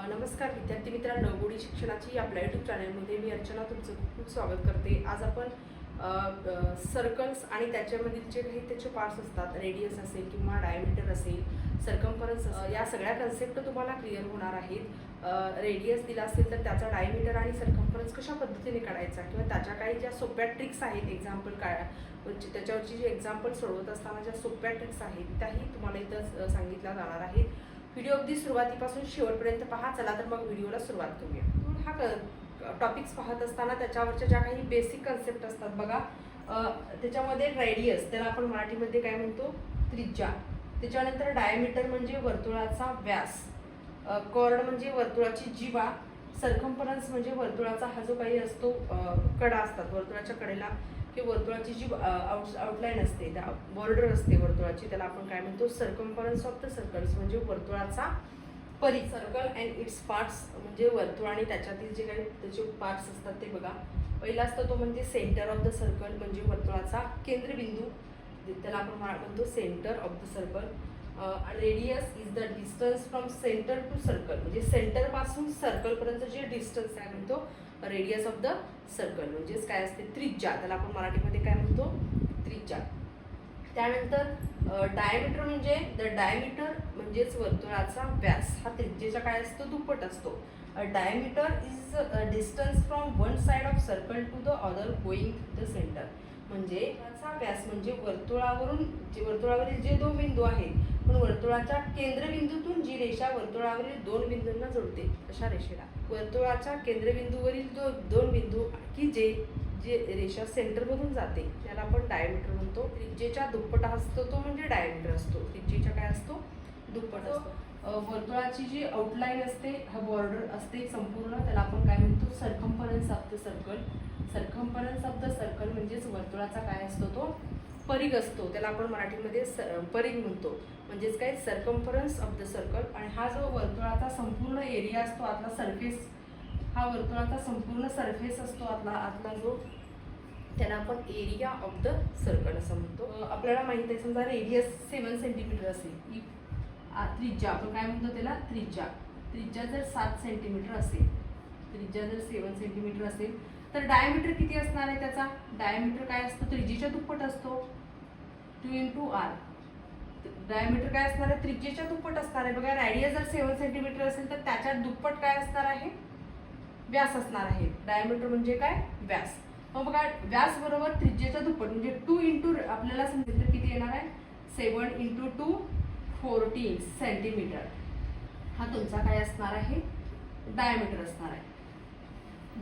नमस्कार विद्यार्थी मित्रांनो, गोडी शिक्षणाची आपल्या यूट्यूब चॅनलमध्ये मी अर्चना तुमचं खूप खूप स्वागत करते. आज आपण सर्कल्स आणि त्याच्यामधील जे काही त्याचे पार्ट्स असतात, रेडियस असेल किंवा डायमीटर असेल, सर्कम्फरन्स या सगळ्या कन्सेप्ट तुम्हाला क्लिअर होणार आहेत. रेडियस दिला असेल तर त्याचा डायमीटर आणि सर्कम्फरन्स कशा पद्धतीने काढायचा किंवा त्याच्या काही ज्या सोप्या ट्रिक्स आहेत, एक्झाम्पल काय त्याच्यावरची जी एक्झाम्पल सोडवत असताना ज्या सोप्या ट्रिक्स आहेत त्याही तुम्हाला इथं सांगितल्या जाणार आहेत. व्हिडिओ अगदी सुरुवातीपासून शेवटपर्यंत पहा. चला तर मग व्हिडिओला सुरुवात करूया. हा टॉपिक्स पाहत असताना त्याच्यावरच्या ज्या काही बेसिक कन्सेप्ट असतात बघा, त्याच्यामध्ये रेडियस त्याला आपण मराठीमध्ये काय म्हणतो, त्रिज्या. त्याच्यानंतर डायमीटर म्हणजे वर्तुळाचा व्यास, कॉर्ड म्हणजे वर्तुळाची जीवा, सर्कम्फरन्स म्हणजे वर्तुळाचा हा जो काही असतो कडा असतात, वर्तुळाच्या कडेला किंवा वर्तुळाची जी आउटलाईन असते, त्या बॉर्डर असते वर्तुळाची, त्याला आपण काय म्हणतो, सर्कम्फरन्स ऑफ द सर्कल्स म्हणजे वर्तुळाचा परिघ. सर्कल अँड इट्स पार्ट्स म्हणजे वर्तुळ आणि त्याच्यातील जे काही त्याचे पार्ट्स असतात ते बघा. पहिला असतो तो म्हणजे सेंटर ऑफ द सर्कल म्हणजे वर्तुळाचा केंद्रबिंदू, त्याला आपण म्हणतो centre of the circle. Radius is the distance from centre to circle म्हणजे सेंटरपासून सर्कलपर्यंत जे डिस्टन्स आहे म्हणतो रेडियस ऑफ द सर्कल म्हणजेच काय असते, त्रिज्या. त्याला आपण मराठीमध्ये काय म्हणतो, त्रिज्या. त्यानंतर डायमीटर म्हणजे द डायमीटर म्हणजेच वर्तुळाचा व्यास, हा त्रिज्येचा काय असतो, दुप्पट असतो. Diameter is distance from one side of circle to the other going to the centre म्हणजे त्याचा व्यास म्हणजे वर्तुळावरील जे दोन बिंदू आहेत, पण वर्तुळाच्या केंद्रबिंदूतून जी रेषा वर्तुळावरील दोन बिंदूंना जोडते अशा रेषेला वर्तुळाच्या केंद्रबिंदूवरील दोन बिंदू की जे रेषा सेंटरमधून जाते त्याला आपण डायमीटर म्हणतो. त्रिज्येच्या दुप्पट असतो तो म्हणजे डायमीटर असतो. त्रिज्येच्या काय असतो, दुप्पट असतो. वर्तुळाची जी आउटलाईन असते, हा बॉर्डर असते संपूर्ण, त्याला आपण काय म्हणतो, circumference of the circle. Circumference of the circle म्हणजेच वर्तुळाचा काय असतो, तो परिघ असतो, त्याला आपण मराठीमध्ये परिघ म्हणतो. म्हणजेच काय, सर्कम्फरन्स ऑफ द सर्कल. आणि हा जो वर्तुळाचा संपूर्ण एरिया असतो, आतला सरफेस, हा वर्तुळाचा संपूर्ण सरफेस असतो आतला जो, त्याला आपण एरिया ऑफ द सर्कल असं म्हणतो. आपल्याला माहिती आहे, समजा रेडियस 7 सेंटीमीटर असेल, त्रिज्या आपण काय म्हणतो त्याला, त्रिज्या जर 7 सेंटीमीटर असेल, त्रिज्या जर 7 सेंटीमीटर असेल तर डायमीटर किती असणार आहे, त्याचा डायमीटर काय असतो, त्रिज्येच्या दुप्पट असतो, 2 × r. डायमीटर काय असणार आहे, त्रिज्येच्या दुप्पट असणार आहे. बघा, रेडियस जर 7 सेंटीमीटर असेल तर त्याच्या दुप्पट काय असणार आहे, व्यास असणार आहे. डायमीटर म्हणजे काय, व्यास. मग बघा, व्यास बरोबर त्रिज्येच्या दुप्पट म्हणजे 2 आपल्याला समजेल तर किती येणार आहे, 7 × 2 14 सेंटीमीटर. हा तुमचा काय असणार आहे, डायमीटर असणार आहे.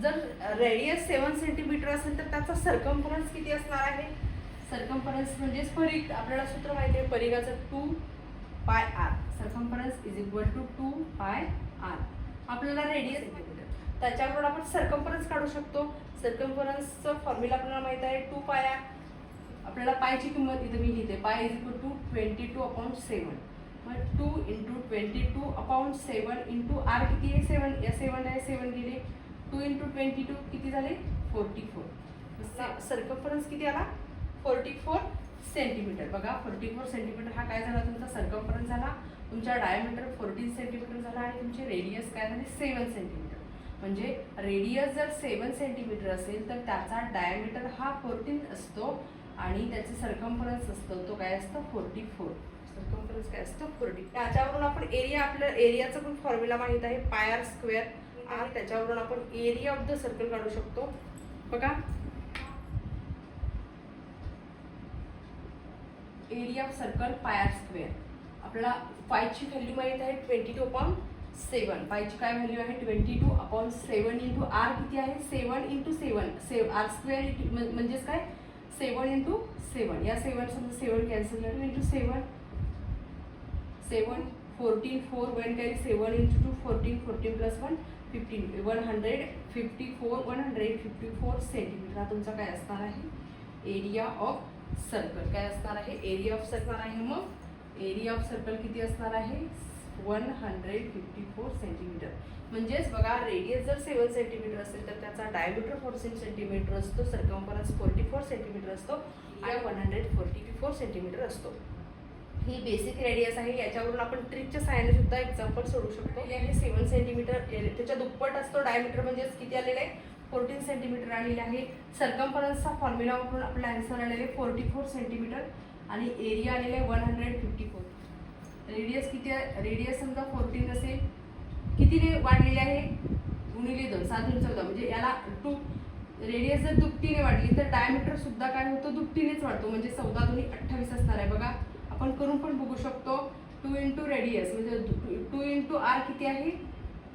जर रेडियस 7 सेंटीमीटर असेल तर त्याचा सर्कम्फरन्स किती असणार आहे, सर्कम्फरन्स म्हणजेच परिघ. आपल्याला सूत्र माहिती आहे परिघाचं, 2πr. Circumference is equal to 2πr. आपल्याला रेडियस सेंटीमीटर, त्याच्यावरून आपण सर्कम्फरन्स काढू शकतो. सर्कम्फरन्सचं फॉर्म्युला आपल्याला माहिती आहे, 2πr. आपल्याला पायची किंमत इथे मी लिहिते, पाय इज इक्वल टू 22/7. मग 2 × 22/7 × r किती आहे, 7. या 7 गेले, 2 × 22 किती झाले, 44. सर्कम्फरन्स किती आला, 44 सेंटीमीटर. बघा, 44 सेंटीमीटर हा काय झाला, तुमचा सर्कम्फरन्स झाला. तुमचा डायमीटर 14 सेंटीमीटर झाला आणि तुमचे रेडियस काय झाले, 7 सेंटीमीटर. म्हणजे रेडियस जर 7 सेंटीमीटर असेल तर त्याचा डायमीटर हा 14 असतो आणि त्याचे सर्कम्फरन्स असतो तो काय असतो, 44. सर्कम्फरन्स काय असतो, 40. त्याच्यावरून आपण एरिया, आपल्या एरियाचा पण फॉर्म्युला माहित आहे, πr². आणि त्याच्यावरून आपण एरिया ऑफ द सर्कल काढू शकतो. बघा, एरिया ऑफ सर्कल πr². आपल्याला पायची व्हॅल्यू माहित आहे 22/7. पायची काय व्हॅल्यू आहे, 22/7 × r किती आहे, 7 × 7 r² म्हणजेच काय, 7 × 7. या 7 समजा 7 कॅन्सल झालं, × 7 14 4 1 कॅरी, 7 × 2 14 14 + 1 15 154 सेंटीमीटर. हा तुमचा काय असणार आहे, एरिया ऑफ सर्कल. काय असणार आहे, एरिया ऑफ सर्कल आहे. मग एरिया ऑफ सर्कल किती असणार आहे, 154 सेंटीमीटर. म्हणजेच बघा, रेडियस जर 7 सेंटीमीटर असेल तर त्याचा डायमीटर 14 सेंटीमीटर असतो, सर्कम्फरन्स 44 सेंटीमीटर असतो आणि 144 सेंटीमीटर असतो. ही बेसिक रेडियस आहे. याच्यावरून आपण ट्रिकच्या सहाय्याने सुद्धा एक्झाम्पल सोडू शकतो. हे आहे 7 सेंटीमीटर, त्याच्या दुप्पट असतो डायमीटर, म्हणजे किती आलेलं आहे 14 सेंटीमीटर आलेले आहे. सर्कम्फरन्सचा फॉर्म्युला वापरून आपला आन्सर आलेले 44 सेंटीमीटर आणि एरिया आलेले 154. रेडियस किती आहे, रेडियस समजा 14 असेल, कितीने वाढलेली आहे गुणिले 2, 7 2 14, म्हणजे याला रेडियस जर दुपटीने वाढली तर डायमीटर सुद्धा काय होतो दुपटीनेच वाढतो, म्हणजे 14 2 28 असणार आहे. बघा आपण करून पण बघू शकतो. 2 इंटू रेडियस म्हणजे 2 इंटू आर किती आहे,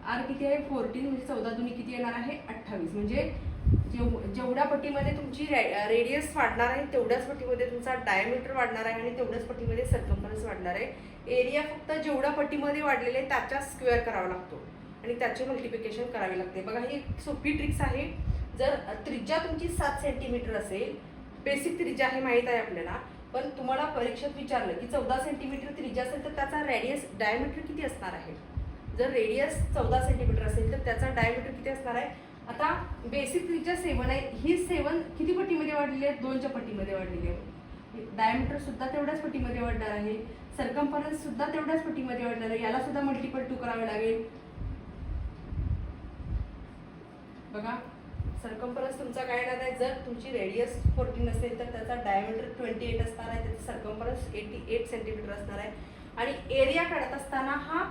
आर किती आहे 14, म्हणजे 14 2 किती येणार आहे 28. म्हणजे जेवढ्या पट्टीमध्ये तुमची रेडियस वाढणार आहे तेवढ्याच पट्टीमध्ये तुमचा डायमीटर वाढणार आहे आणि तेवढ्याच पट्टीमध्ये सर्कम्फरन्स वाढणार आहे. एरिया फक्त जेवढ्या पट्टीमध्ये वाढलेले आहे त्याच्या स्क्वेअर करावा लागतो आणि त्याचे मल्टिप्लिकेशन करावे लागते. बघा ही एक सोपी ट्रिक्स आहे. जर त्रिज्या तुमची 7 सेंटीमीटर असेल, बेसिक त्रिज्या आहे माहीत आहे आपल्याला, पण तुम्हाला परीक्षेत विचारलं की 14 सेंटीमीटर त्रिज्या असेल तर त्याचा रेडियस डायमीटर किती असणार आहे. जर रेडियस 14 सेंटीमीटर असेल तर त्याचा डायमीटर किती असणार आहे. आता बेसिक त्रिज्या 7 आहे, ही 7 किती पट्टीमध्ये वाढलेली आहे 2च्या पट्टीमध्ये वाढलेली आहे. डायमीटर सुद्धा तेवढ्याच पट्टीमध्ये वाढणार आहे, सर्कम्फरन्स सुद्धा तेवढ्याच पट्टीमध्ये वाढणार आहे. याला सुद्धा मल्टिपल 2 करावे लागेल. बघा सर्कम्फरन्स तुमचा काय येणार आहे, जर तुमची रेडियस 14 असेल तर त्याचा डायमीटर 28 असणार आहे, त्याचा सर्कम्फरन्स 88 सेंटीमीटर असणार आहे. आणि एरिया काढत असताना हा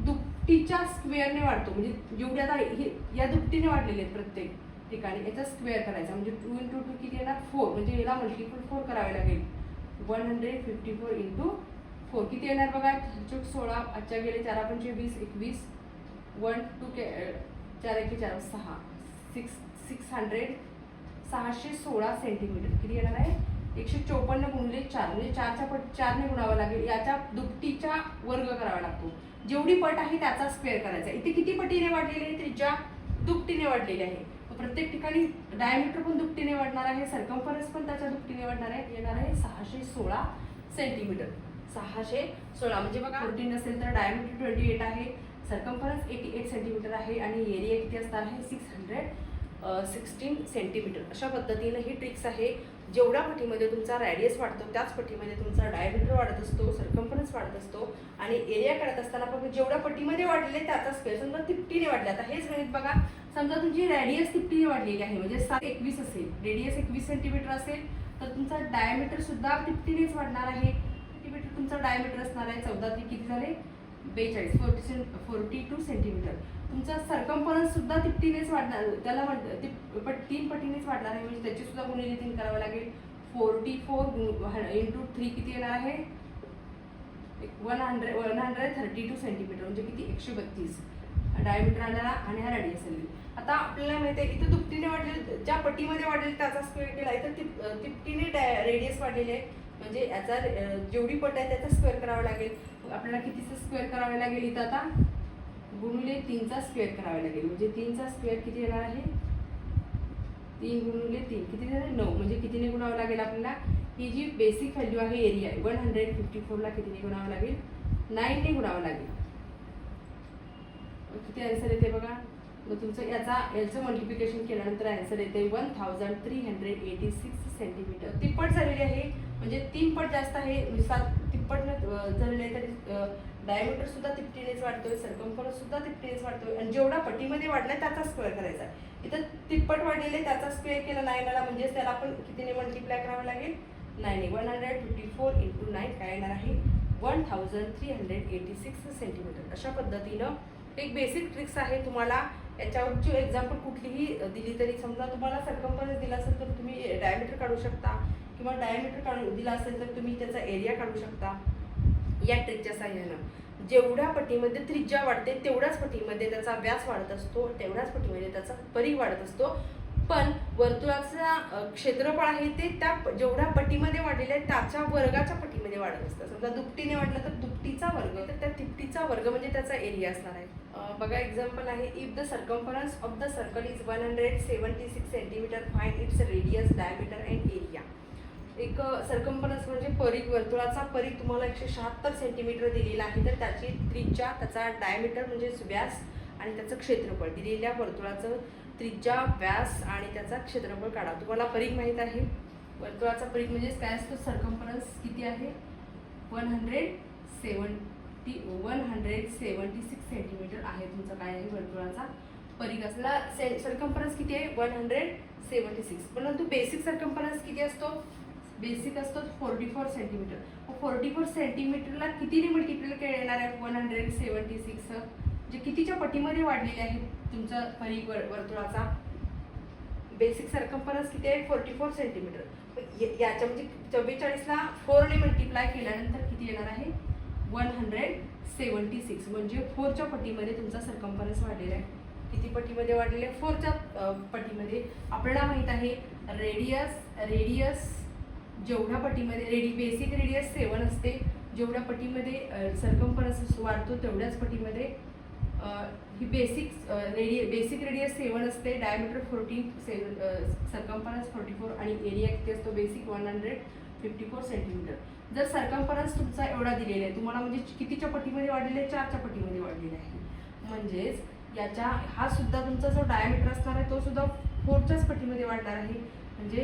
दुपटीच्या स्क्वेअरने वाढतो, म्हणजे जेवढे आता या दुपटीने वाढलेले आहेत प्रत्येक ठिकाणी, याचा स्क्वेअर करायचा, म्हणजे 2 इंटू 2 किती येणार 4, म्हणजे याला मल्टिपल 4 करावे लागेल. 154 इंटू 4 किती येणार बघा 16, आजच्या गेले 4 पंचे 20 21, 1 2 4 1 4 6 616 सेंटीमीटर किती येणार आहे 154 गुणिले 4, म्हणजे 4च्या पट 4ने गुणावं लागेल. याच्या दुपटीचा वर्ग करावा लागतो. जेवढी पट आहे त्याचा स्क्वेअर करायचा. इथे किती पटीने वाढलेली आहे त्रिज्या दुपटीने वाढलेली आहे. प्रत्येक ठिकाणी डायमीटर पण दुपटीने वाढणार आहे, सर्कम्फरन्स पण त्याच्या दुपटीने वाढणार आहे. येणार आहे 616 सेंटीमीटर. 616 म्हणजे बघा 14 असेल तर डायमीटर 28 आहे, सर्कम्फरन्स 88 सेंटीमीटर आहे आणि एरिया किती असणार आहे 616 सेंटीमीटर. अशा पद्धतीने ही ट्रिक्स आहे. जेवढ्या पट्टीमध्ये तुमचा रेडियस वाढतो त्याच पट्टीमध्ये तुमचा डायमीटर वाढत असतो, सर्कम्फरन्स वाढत असतो आणि एरिया काढत असताना पण जेवढ्या पट्टीमध्ये वाढलेले त्याचा स्क्वेअर. समजा 50ने वाढले, आता हेच गणित बघा, समजा तुमची रेडियस 50ने वाढलेली आहे, म्हणजे 721 असेल, रेडियस 21 सेंटीमीटर असेल तर तुमचा डायमीटर सुद्धा 50नेच वाढणार आहे. सेंटीमीटर तुमचा डायमीटर असणार आहे. 14 किती झाले 42 42 सेंटीमीटर. तुमचा सर्कम्फरन्स सुद्धा 50नेच वाढणार, त्याला 3 पटीनेच वाढणार आहे, म्हणजे त्याची सुद्धा गुणिले 3 करावं लागेल. 44 इंटू 3 किती येणार आहे 132 सेंटीमीटर, म्हणजे किती 132 डायमीटर आलेला आणि हा रेडियस आलेली. आता आपल्याला माहिती आहे इथे दुपटीने वाढलेले, ज्या पट्टीमध्ये वाढलेले त्याचा स्क्वेअर केला आहे, तर तिपटीने रेडियस वाढलेले आहे, म्हणजे याचा जेवढी पट आहे त्याचा स्क्वेअर करावा लागेल. आपल्याला कितीचा स्क्वेअर करावे लागेल इथं आता गुणिले 3चा स्क्वेअर करावे लागेल, म्हणजे 3चा स्क्वेअर किती येणार आहे 3 गुणिले 3 किती झाले 9, म्हणजे कितीने गुणावं लागेल आपल्याला. ही जी बेसिक व्हॅल्यू आहे एरिया 154ला कितीने गुणावं लागेल 9ने गुणावं लागेल. किती आन्सर येते बघा. मग तुमचं याचं मल्टिप्लिकेशन केल्यानंतर आन्सर येते 1386 सेंटीमीटर. तिप्पट झालेली आहे, म्हणजे 3 पट जास्त आहे, म्हणजे 7 तिप्पट झालेले आहे, तरी डायमीटर सुद्धा तिपटीनेच वाढतोय, सर्कम्फरन्स सुद्धा तिपटीनेच वाढतोय आणि जेवढा पट्टीमध्ये वाढलाय त्याचा स्क्वेअर करायचा. इथं तिप्पट वाढलेले त्याचा स्क्वेअर केला 9 आला, म्हणजे त्याला आपण कितीने मल्टिप्लाय करावं लागेल 9ने. 154 इंटू 9 काय येणार आहे 1386 सेंटीमीटर. अशा पद्धतीनं एक बेसिक ट्रिक्स आहे. तुम्हाला याच्यावरची एक्झाम्पल कुठलीही दिली तरी, समजा तुम्हाला सर्कम्फरन्स दिला असेल तर तुम्ही डायमीटर काढू शकता, किंवा डायमीटर दिला असेल तर तुम्ही त्याचा एरिया काढू शकता. या ट्रिकच्या साहाय्यानं जेवढ्या पट्टीमध्ये त्रिज्या वाढते तेवढ्याच पट्टीमध्ये त्याचा व्यास वाढत असतो, तेवढ्याच पट्टीमध्ये त्याचा परिघ वाढत असतो. पण वर्तुळाचा क्षेत्रफळ आहे ते त्या जेवढ्या पट्टीमध्ये वाढलेलं आहे त्याच्या वर्गाच्या पट्टीमध्ये वाढत असतं. समजा दुपटीने वाढलं तर दुपटीचा वर्ग, तर त्या तिपटीचा वर्ग म्हणजे त्याचा एरिया असणार आहे. बघा एक्झाम्पल आहे, if the circumference of the circle is 176 centimetre, find its radius, diameter and area. एक सर्कम्फरन्स म्हणजे परिघ, वर्तुळाचा परिघ तुम्हाला 176 सेंटीमीटर दिलेला आहे, तर त्याची त्रिज्या, त्याचा डायमीटर म्हणजे व्यास आणि त्याचं क्षेत्रफळ, दिलेल्या वर्तुळाचं त्रिज्या, व्यास आणि त्याचा क्षेत्रफळ काढा. तुम्हाला परिघ माहीत आहे, वर्तुळाचा परिघ म्हणजे काय असतो, सर्कम्फरन्स किती आहे 176 सेंटीमीटर आहे तुमचा काय आहे वर्तुळाचा परिघ. असला सर्कम्फरन्स किती आहे 176, परंतु बेसिक सर्कम्फरन्स किती असतो, बेसिक असतो 44 सेंटीमीटर. 44 सेंटीमीटरला कितीने मल्टिप्लाय केलं येणार आहे 176, जे कितीच्या पटीमध्ये वाढलेले आहे तुमचा परिघ वर्तुळाचा. बेसिक सर्कम्फरन्स किती आहे 44 सेंटीमीटर. याच्या म्हणजे 44ला 4ने मल्टिप्लाय केल्यानंतर किती येणार आहे 176, म्हणजे 4च्या पटीमध्ये तुमचा सर्कम्फरन्स वाढलेला आहे. किती पटीमध्ये वाढलेले आहे 4च्या पटीमध्ये. आपल्याला माहित आहे रेडियस जेवढ्या पटीमध्ये बेसिक रेडियस 7 असते, जेवढ्या पटीमध्ये सर्कम्फरन्स वाढतो तेवढ्याच पटीमध्ये ही बेसिक रेडियस 7 असते, डायमीटर 14, सर्कम्फरन्स 44 आणि एरिया किती असतो बेसिक 154 सेंटीमीटर. जर सर्कम्फरन्स तुमचा एवढा दिलेला आहे तुम्हाला, म्हणजे कितीच्या पटीमध्ये वाढलेला आहे 4च्या पटीमध्ये वाढलेला आहे. म्हणजेच याच्या हा सुद्धा तुमचा जो डायमीटर असणार आहे तो सुद्धा 4च्याच पटीमध्ये वाढणार आहे. म्हणजे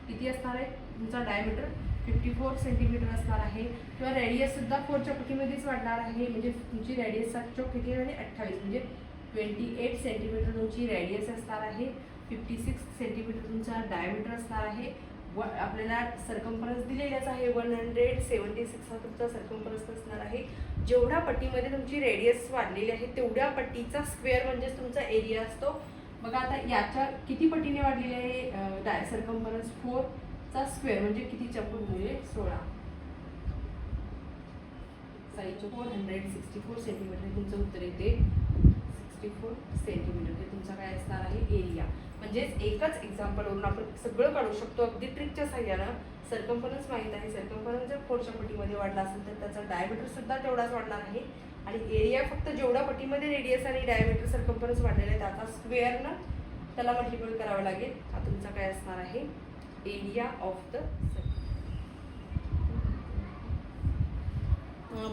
किती असणार आहे तुमचा डायमीटर 54 सेंटीमीटर असणार आहे. किंवा रेडियस सुद्धा 4च्या पटीमध्येच वाढणार आहे. म्हणजे तुमची रेडियसचा चौक किती झाली 28, म्हणजे 28 सेंटीमीटर तुमची रेडियस असणार आहे. 56 सेंटीमीटर तुमचा डायमीटर असणार आहे. आपल्याला सर्कम्फरन्स दिलेलाच आहे 176 हा तुमचा सर्कम्फरन्स असणार आहे. जेवढ्या पट्टीमध्ये तुमची रेडियस वाढलेली आहे तेवढ्या पट्टीचा स्क्वेअर म्हणजेच तुमचा एरिया असतो. बघा आता याच्या किती पटीने वाढलेली आहे सर्कम्फरन्स 4चा स्क्वेअर म्हणजे कितीच्या म्हणजे 16, 464 सेंटीमीटर तुमचं उत्तर येते. 64 सेंटीमीटर हे तुमचा काय असणार आहे एरिया. म्हणजेच एकच एक्झाम्पलवरून आपण सगळं काढू शकतो अगदी ट्रिकच्या साह्यानं. सर्कम्फरन्स माहीत आहे, सर्कम्फरन्स जर 4च्या पटीमध्ये वाढला असेल तर त्याचा डायमीटर सुद्धा तेवढाच वाढणार आहे. आणि एरिया फक्त जेवढ्या पटीमध्ये रेडियस आणि डायमीटर सर्कम्फरन्स वाढलेला आहे त्याचा स्क्वेअरनं त्याला मल्टिपल करावं लागेल. हा तुमचा काय असणार आहे एरिया ऑफ द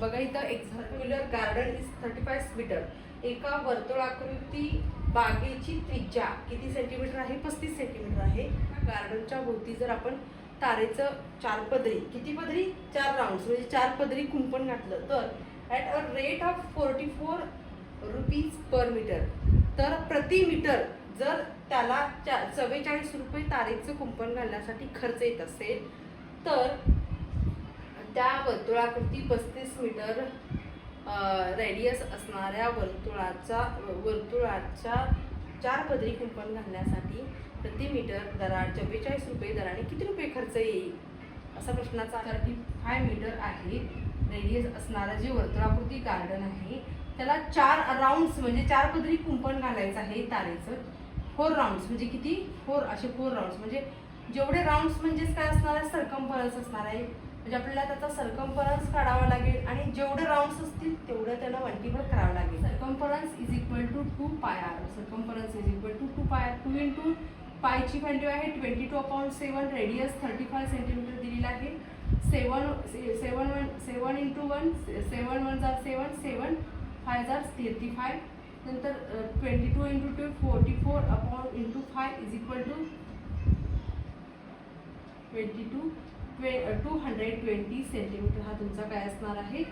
बघा इथं एक्झाम्पल गार्डन इज 35 मीटर. एका वर्तुळाकृती बागेची त्रिज्या किती सेंटीमीटर आहे 35 सेंटीमीटर आहे. गार्डनच्या भोवती जर आपण तारेचं 4 पदरी किती पदरी 4 राऊंड्स म्हणजे 4 पदरी कुंपण घातलं तर at a rate of 44 rupees per metre, तर प्रति मीटर जर त्याला 44 रुपये तारेचं कुंपण घालण्यासाठी खर्च येत असेल तर त्या वर्तुळाकृती 35 मीटर रेडियस असणाऱ्या वर्तुळाच्या 4 पदरी कुंपण घालण्यासाठी प्रति मीटर दरा 44 रुपये दराने किती रुपये खर्च येईल असा प्रश्नाचा 35 मीटर आहे रेडियस असणारा जे वर्तुळाकृती गार्डन आहे त्याला 4 राऊंड्स म्हणजे 4 पदरी कुंपण घालायचं आहे तारेचं. 4 राऊंड्स म्हणजे किती 4 राऊंड्स म्हणजे जेवढे राऊंड्स म्हणजेच काय असणार आहे सर्कम्फरन्स असणार आहे. म्हणजे आपल्याला त्याचा सर्कम्फरन्स काढावा लागेल आणि जेवढे राऊंड्स असतील तेवढं त्याला मल्टिपल करावं लागेल. Circumference is equal to 2 pi r. Circumference is equal to 2 pi R. 2 into पायची value आहे 22/7. रेडियस 35 सेंटीमीटर दिलेला आहे. 7 इंटू 1 7 1 जार 7 7 5 जार 35. नंतर 22 into 2 44 into 5 is equal to 220 centimetre हा तुमचा काय असणार आहे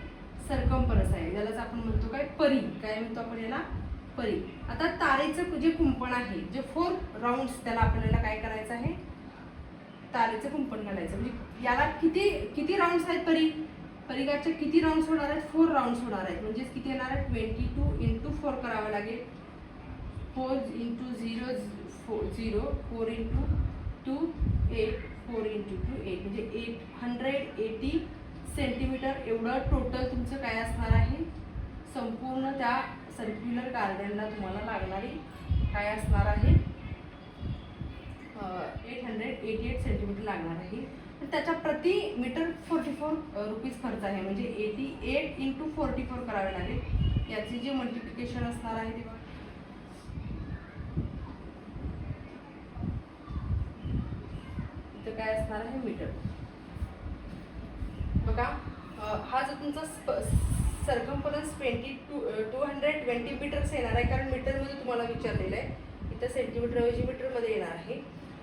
सर्कम्फरन्स आहे. यालाच आपण म्हणतो काय परी. काय म्हणतो आपण याला परी. आता तारेचं जे कुंपण आहे जे 4 राऊंड्स त्याला आपल्याला काय करायचं आहे तारेचं कुंपण घालायचं. म्हणजे याला किती राऊंड्स आहेत परिघाचे किती राऊंड्स होणार आहेत 4 राऊंड्स होणार आहेत. म्हणजेच किती येणार आहे 22 इंटू 4 करावं लागेल. 4 इंटू 0 0 4 इंटू 2 8 4 इंटू 2 8 म्हणजे 880 सेंटीमीटर एवढं टोटल तुमचं काय असणार आहे संपूर्ण त्या सर्क्युलर गार्डनला तुम्हाला लागणारी काय असणार आहे 888 सेंटीमीटर लागणार आहे. तर त्याच्या प्रति मीटर 44 रुपीज खर्च आहे. म्हणजे 88 इंटू 44 करावे लागेल. याचे जे मल्टिप्लिकेशन असणार आहे ते इथं काय असणार आहे मीटर. बघा हा जो तुमचा सर्कम्फरन्स 220 मीटर्स येणार आहे कारण मीटरमध्ये तुम्हाला विचारलेलं आहे. इथं सेंटीमीटर ऐवजी मीटरमध्ये येणार आहे.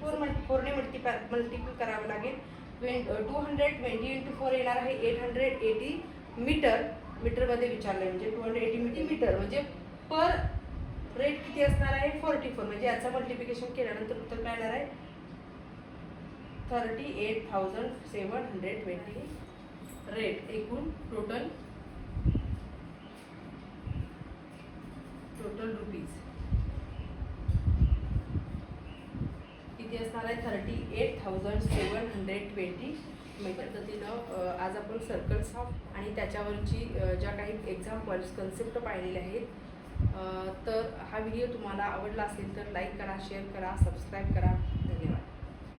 4ने मल्टिपल करावं लागेल. 220 इंटू 4 येणार आहे 880 मीटर. मीटरमध्ये विचारलं म्हणजे 280 मीटर म्हणजे पर रेट किती असणार आहे 44. म्हणजे याचं मल्टिप्लिकेशन केल्यानंतर उत्तर काय येणार आहे 38,720 रेट. एकूण टोटल रुपीज किती असणार आहे 38,720 पद्धतीनं आज आपण सर्कल्स ऑफ आणि त्याच्यावरची ज्या काही एक्झाम्पल्स कन्सेप्ट पाहिलेले आहेत. तर हा व्हिडिओ तुम्हाला आवडला असेल तर लाईक करा, शेअर करा, सबस्क्राईब करा.